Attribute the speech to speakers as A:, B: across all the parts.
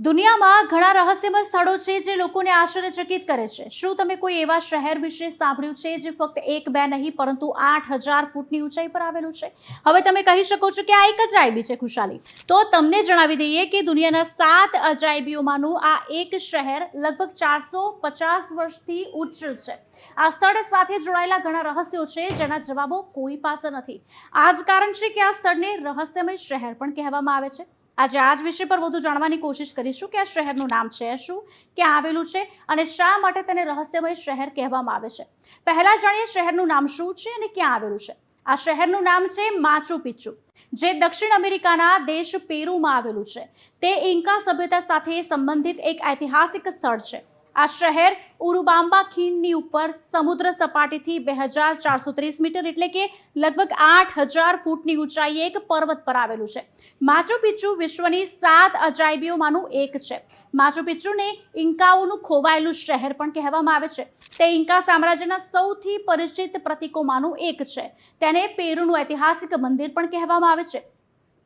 A: દુનિયામાં ઘણા રહસ્યમય સ્થળો છે જે લોકોને આશ્ચર્યચકિત કરે છે। શું તમે કોઈ એવા શહેર વિશે સાંભળ્યું છે જે ફક્ત એક બે નહીં પરંતુ 8000 ફૂટની ઊંચાઈ પર આવેલું છે? હવે તમે કહી શકો છો કે આ એક અજાયબી છે ખુશાલી। તો તમને જણાવી દઈએ કે દુનિયાના 7 અજાયબીઓમાંનું આ એક શહેર લગભગ 450 વર્ષથી ઉચ્ચ છે। આ સ્થળ સાથે જોડાયેલા ઘણા રહસ્યો છે જેના જવાબો કોઈ પાસે નથી। આ જ કારણ છે કે આ સ્થળને રહસ્યમય શહેર પણ કહેવામાં આવે છે। આજે આ જ વિષય પર વધુ જાણવાની કોશિશ કરીશું કે આ શહેરનું નામ છે શું, ક્યાં આવેલું છે અને શા માટે તેને રહસ્યમય શહેર કહેવામાં આવે છે। પહેલા જાણીએ શહેરનું નામ શું છે અને ક્યાં આવેલું છે। આ શહેરનું નામ છે માચુ પિચ્ચુ, જે દક્ષિણ અમેરિકાના દેશ પેરુમાં આવેલું છે। તે ઇન્કા સભ્યતા સાથે સંબંધિત એક ઐતિહાસિક સ્થળ છે। આ શહેર ઉરુબામ્બા ખીણની ઉપર સમુદ્ર સપાટીથી 2430 મીટર એટલે કે લગભગ 8000 ફૂટની ઊંચાઈએ એક પર્વત પર આવેલું છે। માચુ પિચ્ચુ વિશ્વની 7 અજાયબીઓમાંનું એક છે। માચુ પિચ્ચુને ઇન્કાઓનું ખોવાયેલું શહેર પણ કહેવામાં આવે છે। તે ઇન્કા સામ્રાજ્યના સૌથી પરિચિત પ્રતીકોમાંનું એક છે। તેને પેરુનું ઐતિહાસિક મંદિર પણ કહેવામાં આવે છે,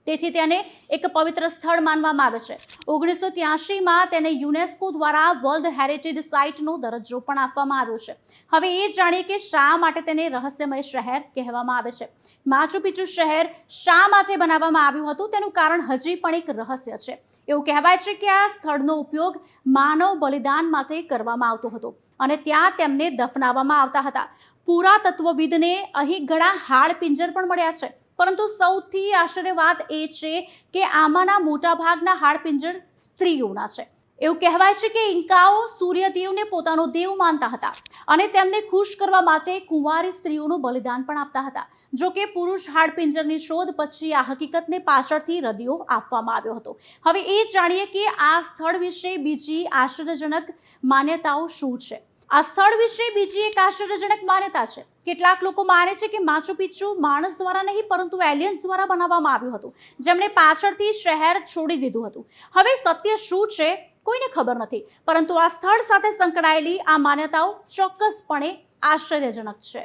A: તેથી તેને એક પવિત્ર સ્થળ માનવામાં આવે છે। 1983માં તેને યુનેસ્કો દ્વારા વર્લ્ડ હેરિટેજ સાઇટનો દરજ્જો પણ આપવામાં આવ્યો છે। હવે એ જાણીએ કે શા માટે તેને રહસ્યમય શહેર કહેવામાં આવે છે। માચુ પિચ્ચુ શહેર શા માટે બનાવવામાં આવ્યું હતું તેનું કારણ હજી પણ એક રહસ્ય છે। એવું કહેવાય છે કે આ સ્થળનો ઉપયોગ માનવ બલિદાન માટે કરવામાં આવતો હતો અને ત્યાં તેમને દફનાવવામાં આવતા હતા। પુરાતત્વવિદને અહીં ઘણા હાડપિંજર પણ મળ્યા છે, પરંતુ સૌથી આશ્ચર્ય વાત એ છે કે આમાંના મોટાભાગના હાડપિંજર સ્ત્રીઓના છે। એવું કહેવાય છે કે ઇન્કાઓ સૂર્યદેવને પોતાનો દેવ માનતા હતા અને તેમને ખુશ કરવા માટે કુંવારી સ્ત્રીઓનું બલિદાન પણ આપતા હતા। જો કે પુરુષ હાડપિંજરની શોધ પછી આ હકીકતને પાછળથી રદિયો આપવામાં આવ્યો હતો। હવે એ જાણીએ કે આ સ્થળ વિશે બીજી આશ્ચર્યજનક માન્યતાઓ શું છે। આ સ્થળ વિશે બીજી એક આશ્ચર્યજનક માન્યતા છે। કેટલાક લોકો માને છે કે માચુ પિચ્ચુ માણસ દ્વારા નહીં પરંતુ એલિયન્સ દ્વારા બનાવવામાં આવ્યું હતું, જેમણે પાછળથી શહેર છોડી દીધું હતું। હવે સત્ય શું છે કોઈને ખબર નથી, પરંતુ આ સ્થળ સાથે સંકળાયેલી આ માન્યતાઓ ચોક્કસપણે આશ્ચર્યજનક છે।